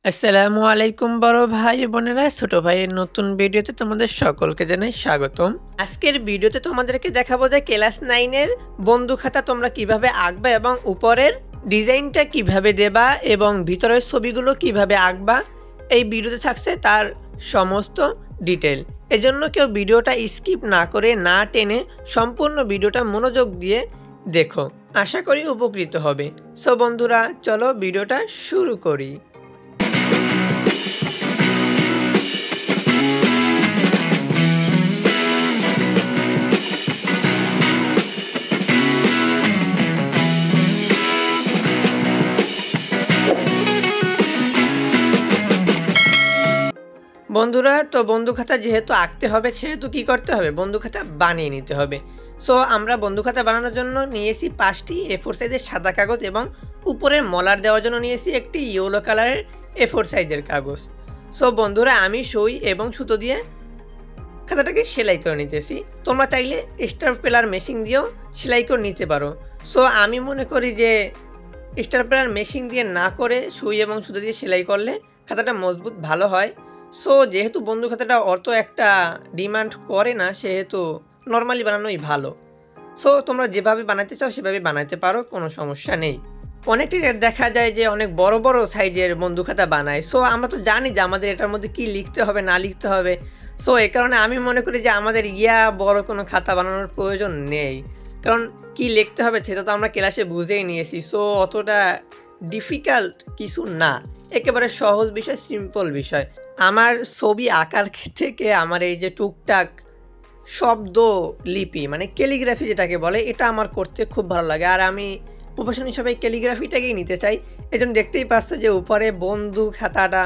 আসসালামু আলাইকুম বড় ভাই বোনেরা, ছোট ভাইয়ের নতুন ভিডিওতে তোমাদের সকলকে জানাই স্বাগতম। আজকের ভিডিওতে তোমাদেরকে দেখাবো যে ক্লাস 9 এর বন্ধু খাতা তোমরা কিভাবে আঁকবা এবং উপরের ডিজাইনটা কিভাবে দেবা এবং ভিতরের ছবিগুলো কিভাবে আঁকবা। এই ভিডিওতে থাকছে তার সমস্ত ডিটেল। এজন্য কেউ ভিডিওটা স্কিপ না করে না টেনে সম্পূর্ণ ভিডিওটা মনোযোগ দিয়ে দেখো, আশা করি উপকৃত হবে। সো বন্ধুরা, চলো ভিডিওটা শুরু করি। বন্ধুরা, তো বন্ধু খাতা যেহেতু আঁকতে হবে সেহেতু কি করতে হবে, বন্ধু খাতা বানিয়ে নিতে হবে। সো আমরা বন্ধু খাতা বানানোর জন্য নিয়েছি 5টি A4 সাইজের সাদা কাগজ এবং উপরের মলার দেওয়ার জন্য নিয়েছি একটি ইয়েলো কালারের A4 সাইজের কাগজ। সো বন্ধুরা, আমি সুই এবং সুতো দিয়ে খাতাটাকে সেলাই করে নিতেছি। তোমরা চাইলে স্টারপ্লার মেশিন দিয়েও সেলাই করে নিতে পারো। সো আমি মনে করি যে স্টারপ্লার মেশিন দিয়ে না করে সুই এবং সুতো দিয়ে সেলাই করলে খাতাটা মজবুত ভালো হয়। সো যেহেতু বন্ধু খাতাটা অত একটা ডিমান্ড করে না, সেহেতু নর্মালি বানানোই ভালো। সো তোমরা যেভাবে বানাতে চাও সেভাবে বানাতে পারো, কোনো সমস্যা নেই। অনেকটাই দেখা যায় যে অনেক বড় বড় সাইজের বন্ধু খাতা বানায়। সো আমরা তো জানি যে আমাদের এটার মধ্যে কী লিখতে হবে না লিখতে হবে। সো এই কারণে আমি মনে করি যে আমাদের বড় কোনো খাতা বানানোর প্রয়োজন নেই, কারণ কি লিখতে হবে সেটা তো আমরা ক্লাসে বুঝেই নিয়েছি। সো অতটা ডিফিকাল্ট কিছু না, একেবারে সহজ বিষয়, সিম্পল বিষয়। আমার ছবি আঁকার থেকে আমার এই যে টুকটাক শব্দ লিপি মানে ক্যালিগ্রাফি যেটাকে বলে, এটা আমার করতে খুব ভালো লাগে। আর আমি প্রফেশন হিসাবে ক্যালিগ্রাফিটাকেই নিতে চাই। এই জন্য দেখতেই পাচ্ছ যে উপরে বন্ধু খাতাটা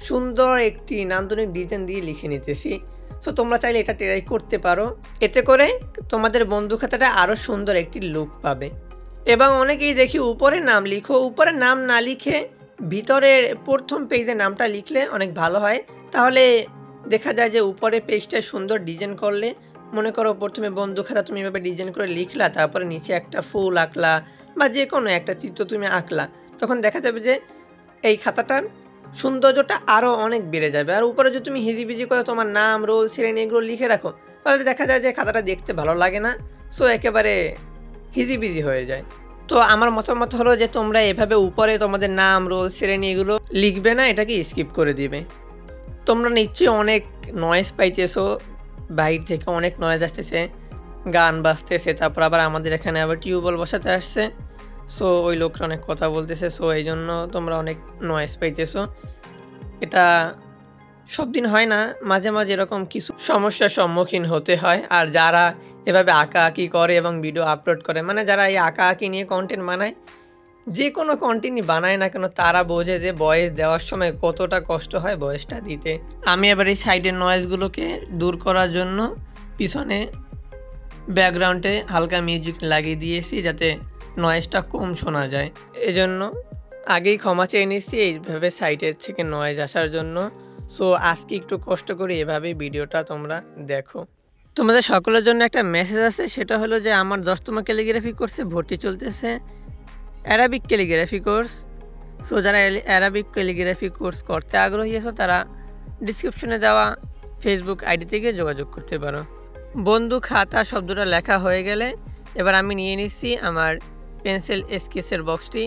সুন্দর একটি নান্দনিক ডিজাইন দিয়ে লিখে নিতেছি। সো তোমরা চাইলে এটা ট্রাই করতে পারো, এতে করে তোমাদের বন্ধু খাতাটা আরও সুন্দর একটি লুক পাবে। এবং অনেকেই দেখি উপরে নাম লিখো, উপরে নাম না লিখে ভিতরের প্রথম পেজে নামটা লিখলে অনেক ভালো হয়। তাহলে দেখা যায় যে উপরে পেজটা সুন্দর ডিজাইন করলে, মনে করো প্রথমে বন্ধু খাতা তুমি এভাবে ডিজাইন করে লিখলা, তারপরে নিচে একটা ফুল আঁকলা বা যে কোনো একটা চিত্র তুমি আঁকলা, তখন দেখা যাবে যে এই খাতাটার সৌন্দর্যটা আরও অনেক বেড়ে যাবে। আর উপরে যদি তুমি হিজিবিজি করে তোমার নাম, রোল, শ্রেণী এগুলো লিখে রাখো, তাহলে দেখা যায় যে খাতাটা দেখতে ভালো লাগে না। সো একেবারে হিজিবিজি হয়ে যায়। তো আমার মতামত হলো যে তোমরা এভাবে উপরে তোমাদের নাম, রোল, শ্রেণী এগুলো লিখবে না, এটাকে স্কিপ করে দিবে। তোমরা নিশ্চয়ই অনেক নয়েজ পাইতেছো, বাইরে থেকে অনেক নয়েজ আসতেছে, গান বাজতেছে, তারপর আবার আমাদের এখানে আবার টিউবওয়েল বসাতে আসছে। সো ওই লোকরা অনেক কথা বলতেছে। সো এই জন্য তোমরা অনেক নয়েজ পাইতেছো। এটা সব দিন হয় না, মাঝে মাঝে এরকম কিছু সমস্যার সম্মুখীন হতে হয়। আর যারা এভাবে আঁকাআঁকি করে এবং ভিডিও আপলোড করে, মানে যারা এই আঁকাআঁকি নিয়ে কন্টেন্ট বানায়, যে কোনো কন্টেন্টই বানায় না কেন, তারা বোঝে যে ভয়েস দেওয়ার সময় কতটা কষ্ট হয় ভয়েসটা দিতে। আমি এবার এই সাইডের নয়েজগুলোকে দূর করার জন্য পিছনে ব্যাকগ্রাউন্ডে হালকা মিউজিক লাগিয়ে দিয়েছি, যাতে নয়েজটা কম শোনা যায়। এজন্য আগেই ক্ষমা চেয়ে নিচ্ছি এইভাবে সাইডের থেকে নয়েজ আসার জন্য। সো আজকে একটু কষ্ট করে এভাবেই ভিডিওটা তোমরা দেখো। তোমাদের সকলের জন্য একটা মেসেজ আছে, সেটা হলো যে আমার 10তম ক্যালিগ্রাফি কোর্সে ভর্তি চলতেছে, অ্যারাবিক ক্যালিগ্রাফি কোর্স। সো যারা অ্যারাবিক ক্যালিগ্রাফি কোর্স করতে আগ্রহী আছো, তারা ডিসক্রিপশনে দেওয়া ফেসবুক আইডি থেকে যোগাযোগ করতে পারো। বন্ধু খাতা শব্দটা লেখা হয়ে গেলে এবার আমি নিয়ে নিচ্ছি আমার পেন্সিল স্কেচের বক্সটি,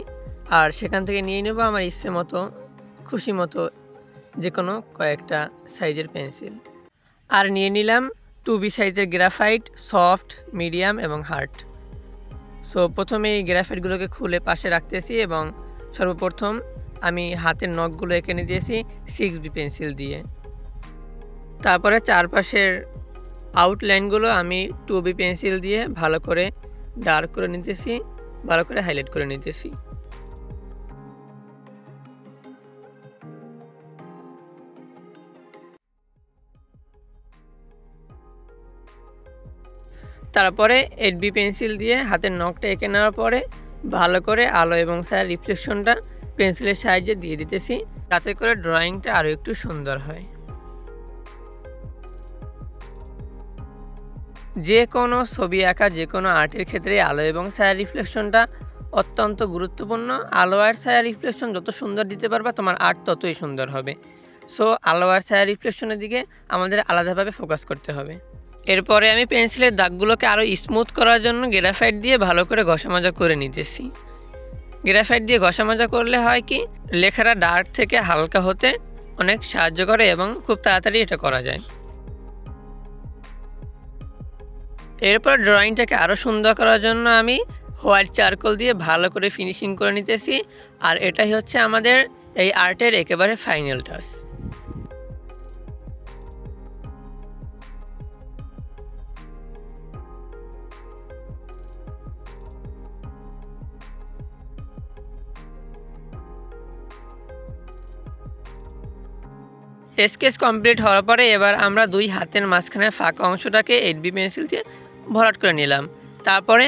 আর সেখান থেকে নিয়ে নেব আমার ইচ্ছে মতো, খুশি মতো যে কোনো কয়েকটা সাইজের পেন্সিল। আর নিয়ে নিলাম 2B সাইজের গ্রাফাইট, সফট, মিডিয়াম এবং হার্ড। সো প্রথমে এই গ্রাফাইটগুলোকে খুলে পাশে রাখতেছি এবং সর্বপ্রথম আমি হাতের নখগুলো এঁকে দিয়েছি 6B পেন্সিল দিয়ে। তারপরে চারপাশের আউটলাইনগুলো আমি 2B পেন্সিল দিয়ে ভালো করে ডার্ক করে নিতেছি, ভালো করে হাইলাইট করে নিতেছি। তারপরে 8B পেন্সিল দিয়ে হাতের নখটা এঁকে নেওয়ার পরে ভালো করে আলো এবং ছায়ার রিফ্লেকশনটা পেন্সিলের সাহায্যে দিয়ে দিতেছি, যাতে করে ড্রয়িংটা আরও একটু সুন্দর হয়। যে কোনো ছবি আঁকা, যে কোনো আর্টের ক্ষেত্রে আলো এবং ছায়ার রিফ্লেকশনটা অত্যন্ত গুরুত্বপূর্ণ। আলো আর ছায়া রিফ্লেকশন যত সুন্দর দিতে পারবা তোমার আর্ট ততই সুন্দর হবে। সো আলো আর ছায়া রিফ্লেকশনের দিকে আমাদের আলাদাভাবে ফোকাস করতে হবে। এরপরে আমি পেন্সিলের দাগগুলোকে আরও স্মুথ করার জন্য গ্রাফাইট দিয়ে ভালো করে ঘষা মাজা করে নিতেছি। গ্রাফাইট দিয়ে ঘষা মাজা করলে হয় কি, লেখাটা ডার্ক থেকে হালকা হতে অনেক সাহায্য করে এবং খুব তাড়াতাড়ি এটা করা যায়। এরপর ড্রয়িংটাকে আরও সুন্দর করার জন্য আমি হোয়াইট চারকোল দিয়ে ভালো করে ফিনিশিং করে নিতেছি। আর এটাই হচ্ছে আমাদের এই আর্টের একেবারে ফাইনাল টাচ। স্কেচ কমপ্লিট হওয়ার পরে এবার আমরা দুই হাতের মাঝখানের ফাঁকা অংশটাকে 8B পেন্সিল দিয়ে ভরাট করে নিলাম। তারপরে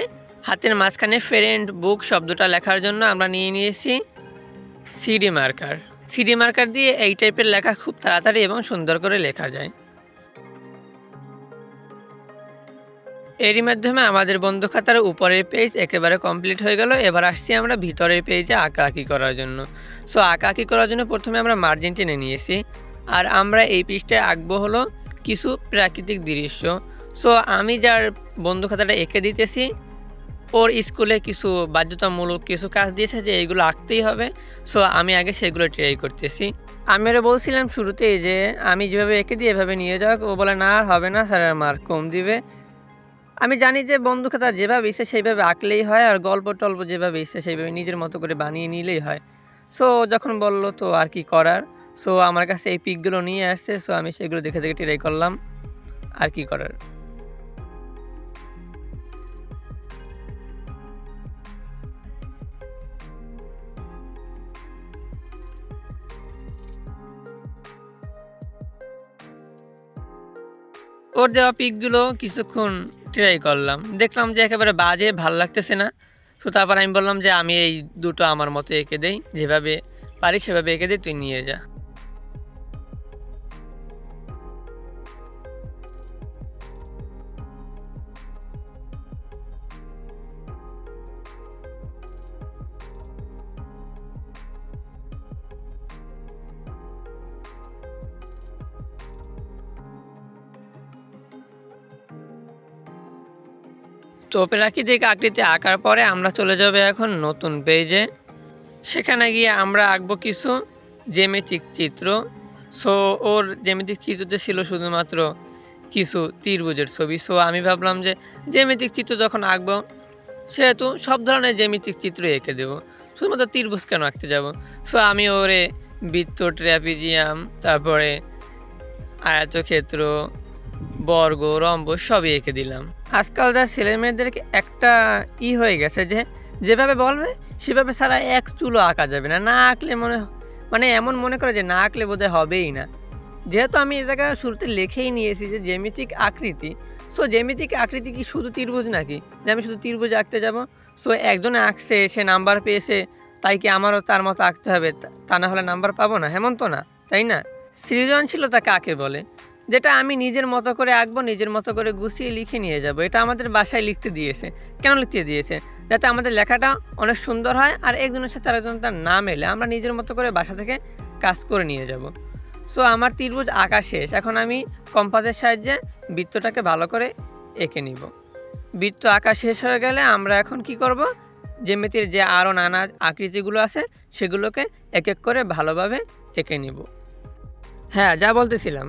হাতের মাঝখানে ফ্রেন্ড বুক শব্দটা লেখার জন্য আমরা নিয়ে নিয়েছি সিডি মার্কার। সিডি মার্কার দিয়ে এই টাইপের লেখা খুব তাড়াতাড়ি এবং সুন্দর করে লেখা যায়। এরই মাধ্যমে আমাদের বন্ধু খাতার উপরের পেজ একেবারে কমপ্লিট হয়ে গেল। এবার আসছি আমরা ভিতরের পেজে আঁকাআঁকি করার জন্য। সো আঁকাআঁকি করার জন্য প্রথমে আমরা মার্জিন টেনে নিয়েছি। আর আমরা এই পেজটায় আঁকবো হলো কিছু প্রাকৃতিক দৃশ্য। সো আমি যার বন্ধু খাতাটা এঁকে দিতেছি, ওর স্কুলে কিছু বাধ্যতামূলক কিছু কাজ দিয়েছে যে এইগুলো আঁকতেই হবে। সো আমি আগে সেগুলো ট্রাই করতেছি। আমি ওরা বলছিলাম শুরুতেই যে আমি যেভাবে এঁকে দিই এভাবে নিয়ে যাও। ও বলে না, হবে না স্যার, মার্ক কম দিবে। আমি জানি যে বন্ধু খাতা যেভাবে ইচ্ছে সেইভাবে আঁকলেই হয়, আর গল্প টল্প যেভাবে ইচ্ছে সেইভাবে নিজের মতো করে বানিয়ে নিলেই হয়। সো যখন বললো তো আর কি করার। সো আমার কাছে এই পিকগুলো নিয়ে আসছে। সো আমি সেগুলো দেখে দেখে ট্রাই করলাম, আর কি করার। ওর দেওয়া পিকগুলো কিছুক্ষণ ট্রাই করলাম, দেখলাম যে একেবারে বাজে, ভাল লাগতেছে না। তো তারপর আমি বললাম যে আমি এই দুটো আমার মতো এঁকে দেই, যেভাবে পারি সেভাবে এঁকে দিই, তুই নিয়ে যা। তো প্রাকৃতিক আকৃতি আঁকার পরে আমরা চলে যাব এখন নতুন পেজে। সেখানে গিয়ে আমরা আঁকবো কিছু জ্যামিতিক চিত্র। সো ওর জ্যামিতিক চিত্রতে ছিল শুধুমাত্র কিছু ত্রিভুজের ছবি। সো আমি ভাবলাম যে জ্যামিতিক চিত্র যখন আঁকবো সেহেতু সব ধরনের জ্যামিতিক চিত্র এঁকে দেবো, শুধুমাত্র ত্রিভুজ কেন আঁকতে যাব। সো আমি ওরে বৃত্ত, ট্র্যাপিজিয়াম, তারপরে আয়তক্ষেত্র, বর্গ, রম্ব সবই এঁকে দিলাম। আজকালকার ছেলেমেয়েদেরকে একটা হয়ে গেছে যে যেভাবে বলবে সেভাবে ছাড়া এক চুলো আঁকা যাবে না, না আঁকলে মানে এমন মনে করে যে না আঁকলে বোধহয় হবেই না। যেহেতু আমি এই জায়গায় শুরুতে লিখেই নিয়েছি যে জ্যামিতিক আকৃতি। সো জ্যামিতিক আকৃতি কি শুধু ত্রিভুজ নাকি, যে আমি শুধু ত্রিভুজ আঁকতে যাব? সো একজনে আঁকছে, সে নাম্বার পেয়েছে, তাই কি আমারও তার মতো আঁকতে হবে? তা না হলে নাম্বার পাবো না, হেমন তো না, তাই না? সৃজনশীলতা কাকে বলে? যেটা আমি নিজের মতো করে আঁকবো, নিজের মতো করে গুছিয়ে লিখে নিয়ে যাব। এটা আমাদের বাসায় লিখতে দিয়েছে। কেন লিখতে দিয়েছে? যাতে আমাদের লেখাটা অনেক সুন্দর হয়, আর একজনের সাথে আরেকজন তার নাম এলে আমরা নিজের মতো করে বাসা থেকে কাজ করে নিয়ে যাব। সো আমার ত্রিভুজ আঁকা শেষ। এখন আমি কম্পাসের সাহায্যে বৃত্তটাকে ভালো করে এঁকে নিব। বৃত্ত আঁকা শেষ হয়ে গেলে আমরা এখন কি করব, জ্যামিতির যে আরও নানা আকৃতিগুলো আছে সেগুলোকে এক এক করে ভালোভাবে এঁকে নিব। হ্যাঁ, যা বলতেছিলাম,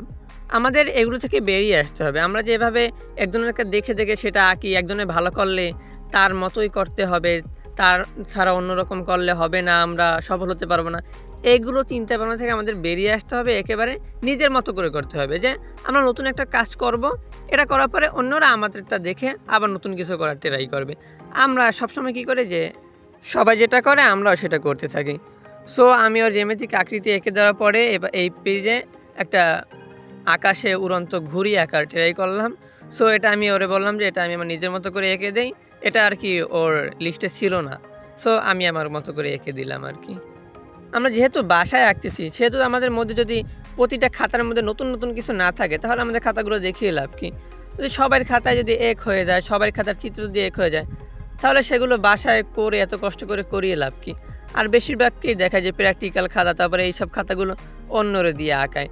আমাদের এগুলো থেকে বেরিয়ে আসতে হবে। আমরা যেভাবে একজনকে দেখে দেখে সেটা আঁকি, একজনের ভালো করলে তার মতোই করতে হবে, তার ছাড়া অন্যরকম করলে হবে না, আমরা সফল হতে পারবো না, এইগুলো চিন্তা ভাবনা থেকে আমাদের বেরিয়ে আসতে হবে। একেবারে নিজের মতো করে করতে হবে, যে আমরা নতুন একটা কাজ করব, এটা করার পরে অন্যরা আমাদেরটা দেখে আবার নতুন কিছু করার ট্রাই করবে। আমরা সবসময় কী করে যে সবাই যেটা করে আমরাও সেটা করতে থাকি। সো আমি ওর জ্যামিতিক আকৃতি এঁকে দেওয়ার পরে এবার এই পেজে একটা আকাশে উড়ন্ত ঘুড়ি আঁকার ট্রাই করলাম। সো এটা আমি ওরে বললাম যে এটা আমি আমার নিজের মতো করে এঁকে দেই, এটা আর কি ওর লিস্টে ছিল না। সো আমি আমার মতো করে এঁকে দিলাম আর কি। আমরা যেহেতু বাসায় আঁকতেছি, সেহেতু আমাদের মধ্যে যদি প্রতিটা খাতার মধ্যে নতুন নতুন কিছু না থাকে, তাহলে আমাদের খাতাগুলো দেখিয়ে লাভ কি? যদি সবার খাতায় যদি এক হয়ে যায়, সবার খাতার চিত্র যদি এক হয়ে যায়, তাহলে সেগুলো বাসায় করে এত কষ্ট করে করিয়ে লাভ কি? আর বেশিরভাগকেই দেখা যায় প্র্যাকটিক্যাল খাতা, তারপরে এইসব খাতাগুলো অন্যরে দিয়ে আঁকায়।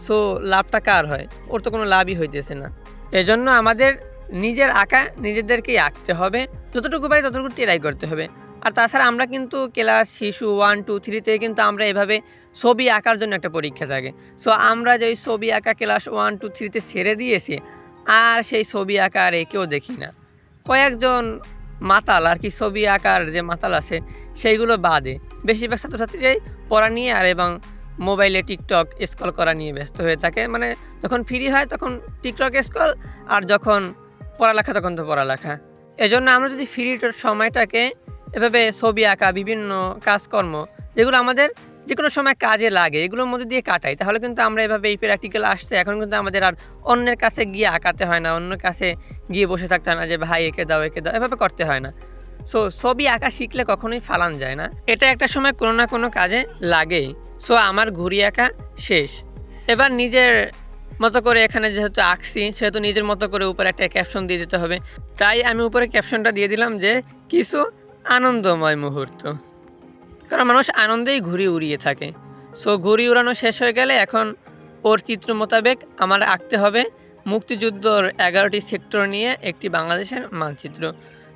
সো লাভটা কার হয়? ওর তো কোনো লাভই হইতেছে না। এজন্য আমাদের নিজের আঁকা নিজেদেরকেই আঁকতে হবে, যতটুকু পারি ততটুকু ট্রাই করতে হবে। আর তাছাড়া আমরা কিন্তু ক্লাস শিশু 1, 2, 3 থেকে কিন্তু আমরা এভাবে ছবি আঁকার জন্য একটা পরীক্ষা থাকে। সো আমরা যে ওই ছবি আঁকা ক্লাস 1, 2, 3-তে ছেড়ে দিয়েছি, আর সেই ছবি আঁকা আর কেউ দেখি না। কয়েকজন মাতাল আর কি ছবি আঁকার যে মাতাল আছে সেইগুলো বাদে বেশিরভাগ ছাত্রছাত্রীরাই পড়া নিয়ে আর এবং মোবাইলে টিকটক স্ক্রল করা নিয়ে ব্যস্ত হয়ে থাকে। মানে যখন ফ্রি হয় তখন টিকটক স্ক্রল, আর যখন পড়ালেখা তখন তো পড়ালেখা। এজন্য আমরা যদি ফ্রি সময়টাকে এভাবে ছবি আঁকা, বিভিন্ন কাজকর্ম যেগুলো আমাদের যে কোনো সময় কাজে লাগে, এগুলোর মধ্যে দিয়ে কাটাই, তাহলে কিন্তু আমরা এভাবে এই প্র্যাকটিক্যাল আসছে, এখন কিন্তু আমাদের আর অন্যের কাছে গিয়ে আঁকাতে হয় না, অন্যের কাছে গিয়ে বসে থাকতে হয় না যে ভাই এঁকে দাও এঁকে দাও, এভাবে করতে হয় না। সো ছবি আঁকা শিখলে কখনোই ফালান যায় না, এটা একটা সময় কোনো না কোনো কাজে লাগেই। সো আমার ঘুড়ি আঁকা শেষ। এবার নিজের মতো করে এখানে যেহেতু আঁকছি সেহেতু নিজের মতো করে উপরে একটা ক্যাপশন দিয়ে দিতে হবে। তাই আমি উপরে ক্যাপশনটা দিয়ে দিলাম যে কিছু আনন্দময় মুহূর্ত, কারণ মানুষ আনন্দেই ঘুড়ি উড়িয়ে থাকে। সো ঘুড়ি উড়ানো শেষ হয়ে গেলে এখন ওর চিত্র মোতাবেক আমার আঁকতে হবে মুক্তিযুদ্ধর 11টি সেক্টর নিয়ে একটি বাংলাদেশের মানচিত্র।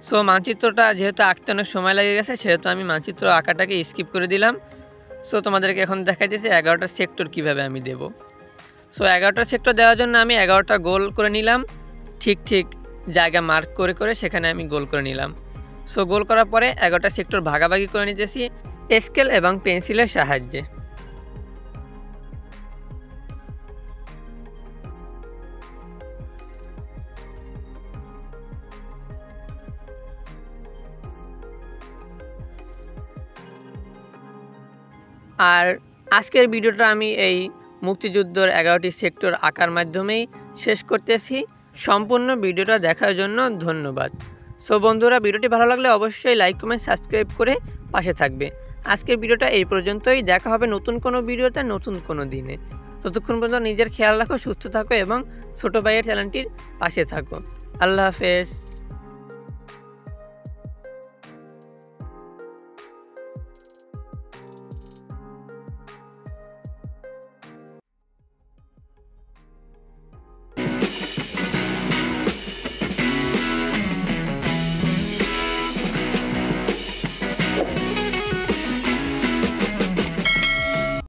সো মানচিত্রটা যেহেতু আঁকতে অনেক সময় লেগে গেছে সেহেতু আমি মানচিত্র আঁকাটাকে স্কিপ করে দিলাম। সো তোমাদেরকে এখন দেখা দিয়েছে 11টা সেক্টর কীভাবে আমি দেব। সো 11টা সেক্টর দেওয়ার জন্য আমি 11টা গোল করে নিলাম, ঠিক ঠিক জায়গা মার্ক করে করে সেখানে আমি গোল করে নিলাম। সো গোল করার পরে 11টা সেক্টর ভাগাভাগি করে নিতেছি স্কেল এবং পেন্সিলের সাহায্যে। আর আজকের ভিডিওটা আমি এই মুক্তিযুদ্ধের 11টি সেক্টর আঁকার মাধ্যমেই শেষ করতেছি। সম্পূর্ণ ভিডিওটা দেখার জন্য ধন্যবাদ। সো বন্ধুরা, ভিডিওটি ভালো লাগলে অবশ্যই লাইক, কমেন্ট, সাবস্ক্রাইব করে পাশে থাকবে। আজকের ভিডিওটা এই পর্যন্তই, দেখা হবে নতুন কোনো ভিডিওতে নতুন কোনো দিনে। ততক্ষণ পর্যন্ত নিজের খেয়াল রাখো, সুস্থ থাকো এবং ছোটো ভাইয়ের চ্যানেলটির পাশে থাকো। আল্লাহ হাফেজ।